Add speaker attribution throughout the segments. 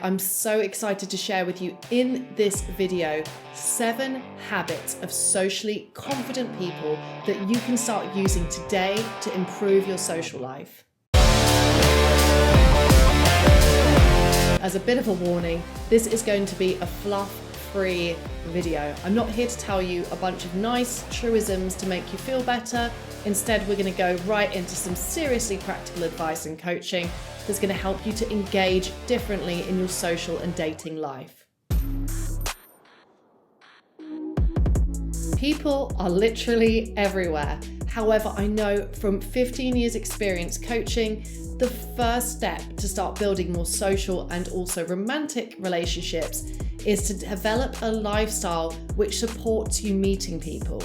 Speaker 1: I'm so excited to share with you in this video 7 habits of socially confident people that you can start using today to improve your social life. As a bit of a warning, this is going to be a fluff-free video. I'm not here to tell you a bunch of nice truisms to make you feel better. Instead, we're going to go right into some seriously practical advice and coaching that's going to help you to engage differently in your social and dating life. People are literally everywhere. However, I know from 15 years experience coaching, the first step to start building more social and also romantic relationships is to develop a lifestyle which supports you meeting people.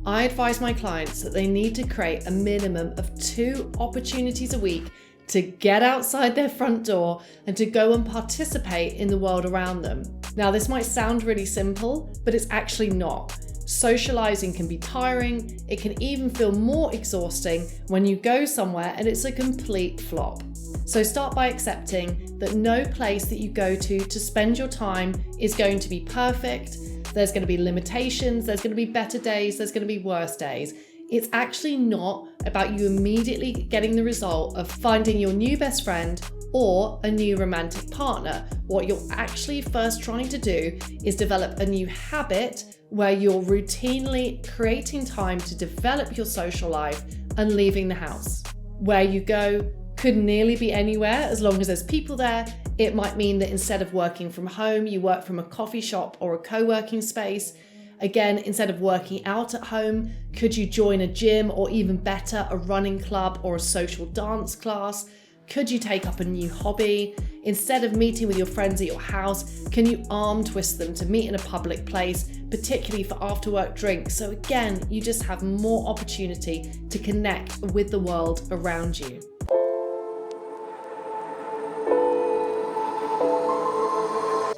Speaker 1: I advise my clients that they need to create a minimum of 2 opportunities a week to get outside their front door and to go and participate in the world around them. Now, this might sound really simple, but it's actually not. Socializing can be tiring. It can even feel more exhausting when you go somewhere and it's a complete flop. So start by accepting that no place that you go to spend your time is going to be perfect. There's going to be limitations, there's going to be better days, there's going to be worse days. It's actually not about you immediately getting the result of finding your new best friend or a new romantic partner. What you're actually first trying to do is develop a new habit where you're routinely creating time to develop your social life and leaving the house. Where you go could nearly be anywhere as long as there's people there. It might mean that instead of working from home, you work from a coffee shop or a co-working space. Again, instead of working out at home, could you join a gym or even better, a running club or a social dance class? Could you take up a new hobby? Instead of meeting with your friends at your house, can you arm twist them to meet in a public place, particularly for after work drinks? So again, you just have more opportunity to connect with the world around you.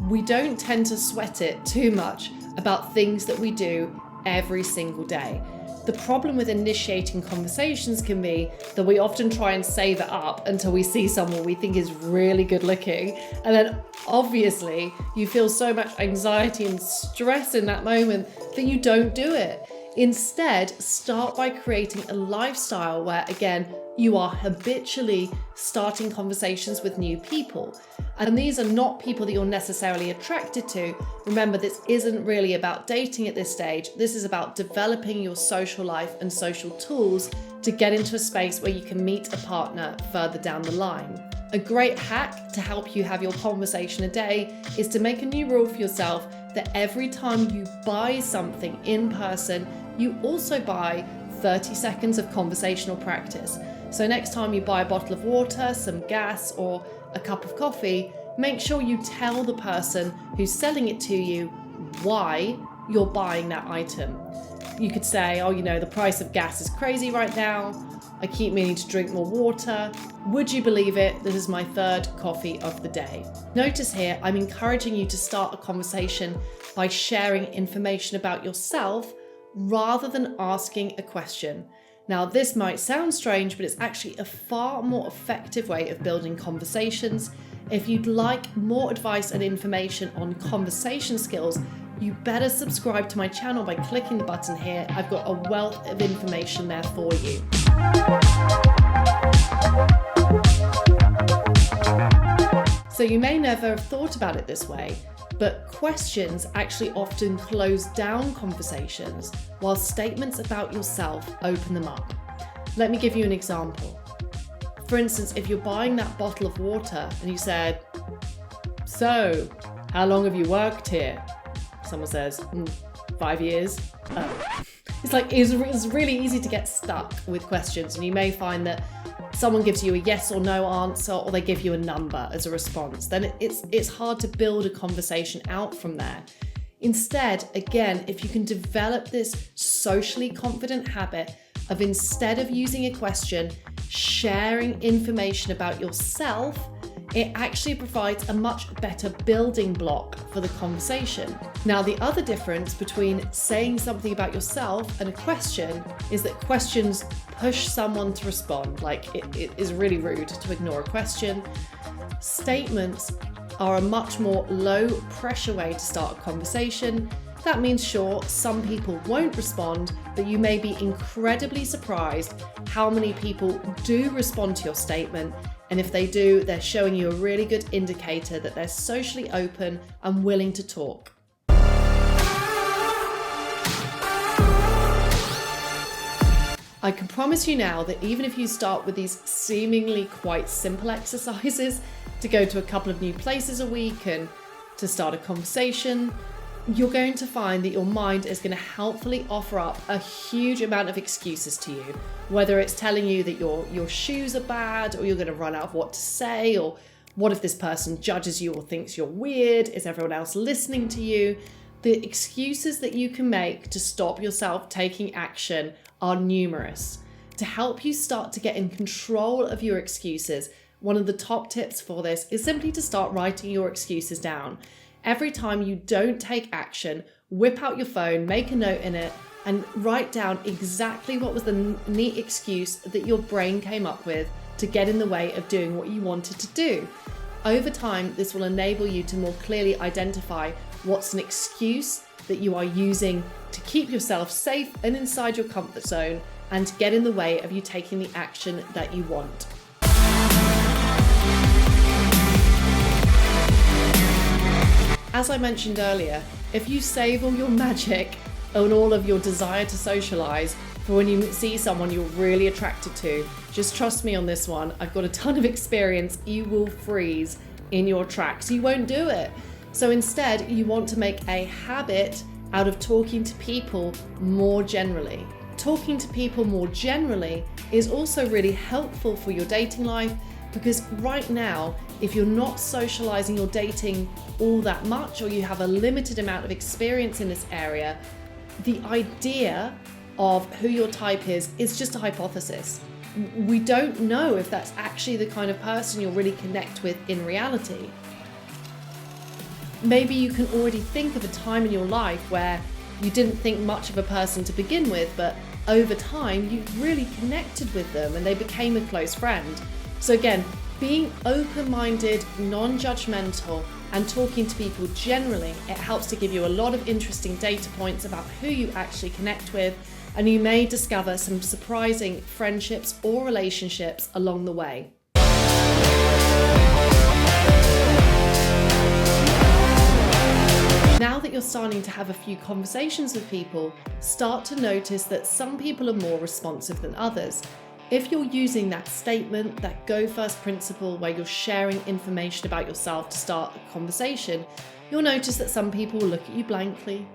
Speaker 1: We don't tend to sweat it too much about things that we do every single day. The problem with initiating conversations can be that we often try and save it up until we see someone we think is really good looking. And then obviously you feel so much anxiety and stress in that moment that you don't do it. Instead, start by creating a lifestyle where, again, you are habitually starting conversations with new people. And these are not people that you're necessarily attracted to. Remember, this isn't really about dating at this stage. This is about developing your social life and social tools to get into a space where you can meet a partner further down the line. A great hack to help you have your conversation a day is to make a new rule for yourself that every time you buy something in person, you also buy 30 seconds of conversational practice. So next time you buy a bottle of water, some gas, or a cup of coffee, make sure you tell the person who's selling it to you why you're buying that item. You could say, oh, the price of gas is crazy right now. I keep meaning to drink more water. Would you believe it? This is my 3rd coffee of the day. Notice here, I'm encouraging you to start a conversation by sharing information about yourself rather than asking a question. Now, this might sound strange, but it's actually a far more effective way of building conversations. If you'd like more advice and information on conversation skills, you better subscribe to my channel by clicking the button here. I've got a wealth of information there for you. So you may never have thought about it this way, but questions actually often close down conversations, while statements about yourself open them up. Let me give you an example. For instance, if you're buying that bottle of water and you said, "So, how long have you worked here?" Someone says, 5 years. It's really easy to get stuck with questions, and you may find that someone gives you a yes or no answer, or they give you a number as a response. Then it's hard to build a conversation out from there. Instead, again, if you can develop this socially confident habit of, instead of using a question, sharing information about yourself, it actually provides a much better building block for the conversation. Now, the other difference between saying something about yourself and a question is that questions push someone to respond. Like, it is really rude to ignore a question. Statements are a much more low pressure way to start a conversation. That means, sure, some people won't respond, but you may be incredibly surprised how many people do respond to your statement. And if they do, they're showing you a really good indicator that they're socially open and willing to talk. I can promise you now that even if you start with these seemingly quite simple exercises to go to a couple of new places a week and to start a conversation, you're going to find that your mind is going to helpfully offer up a huge amount of excuses to you, whether it's telling you that your shoes are bad, or you're going to run out of what to say, or what if this person judges you or thinks you're weird? Is everyone else listening to you? The excuses that you can make to stop yourself taking action are numerous. To help you start to get in control of your excuses, one of the top tips for this is simply to start writing your excuses down. Every time you don't take action, whip out your phone, make a note in it, and write down exactly what was the neat excuse that your brain came up with to get in the way of doing what you wanted to do. Over time, this will enable you to more clearly identify what's an excuse that you are using to keep yourself safe and inside your comfort zone, and to get in the way of you taking the action that you want. As I mentioned earlier, if you save all your magic and all of your desire to socialize for when you see someone you're really attracted to, just trust me on this one, I've got a ton of experience, you will freeze in your tracks. You won't do it. So instead, you want to make a habit out of talking to people more generally. Talking to people more generally is also really helpful for your dating life, because right now, if you're not socializing or dating all that much, or you have a limited amount of experience in this area, the idea of who your type is just a hypothesis. We don't know if that's actually the kind of person you'll really connect with in reality. Maybe you can already think of a time in your life where you didn't think much of a person to begin with, but over time you really connected with them and they became a close friend. So again, being open-minded, non-judgmental, and talking to people generally, it helps to give you a lot of interesting data points about who you actually connect with, and you may discover some surprising friendships or relationships along the way. Now that you're starting to have a few conversations with people, start to notice that some people are more responsive than others. If you're using that statement, that go first principle where you're sharing information about yourself to start a conversation, you'll notice that some people will look at you blankly,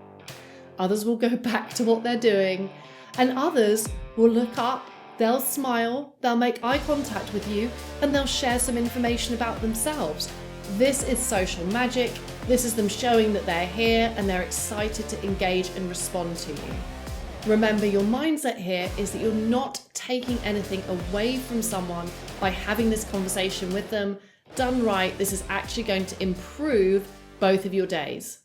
Speaker 1: others will go back to what they're doing, and others will look up, they'll smile, they'll make eye contact with you, and they'll share some information about themselves. This is social magic. This is them showing that they're here and they're excited to engage and respond to you. Remember, your mindset here is that you're not taking anything away from someone by having this conversation with them. Done right, this is actually going to improve both of your days.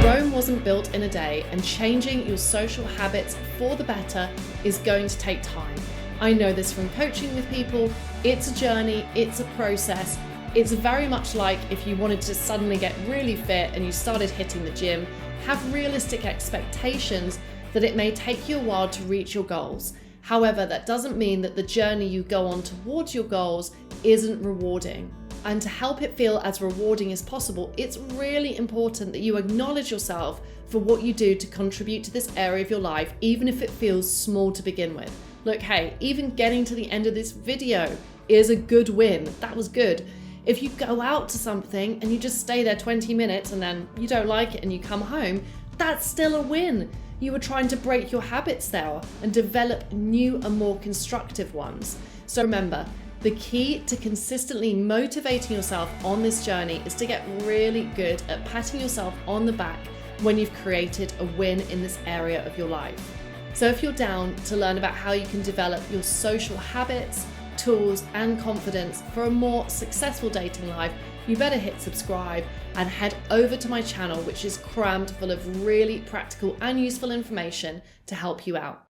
Speaker 1: Rome wasn't built in a day, and changing your social habits for the better is going to take time. I know this from coaching with people. It's a journey, it's a process. It's very much like if you wanted to suddenly get really fit and you started hitting the gym. Have realistic expectations that it may take you a while to reach your goals. However, that doesn't mean that the journey you go on towards your goals isn't rewarding. And to help it feel as rewarding as possible, it's really important that you acknowledge yourself for what you do to contribute to this area of your life, even if it feels small to begin with. Look, hey, even getting to the end of this video is a good win. That was good. If you go out to something and you just stay there 20 minutes and then you don't like it and you come home, that's still a win. You were trying to break your habits there and develop new and more constructive ones. So remember, the key to consistently motivating yourself on this journey is to get really good at patting yourself on the back when you've created a win in this area of your life. So if you're down to learn about how you can develop your social habits, tools, and confidence for a more successful dating life, you better hit subscribe and head over to my channel, which is crammed full of really practical and useful information to help you out.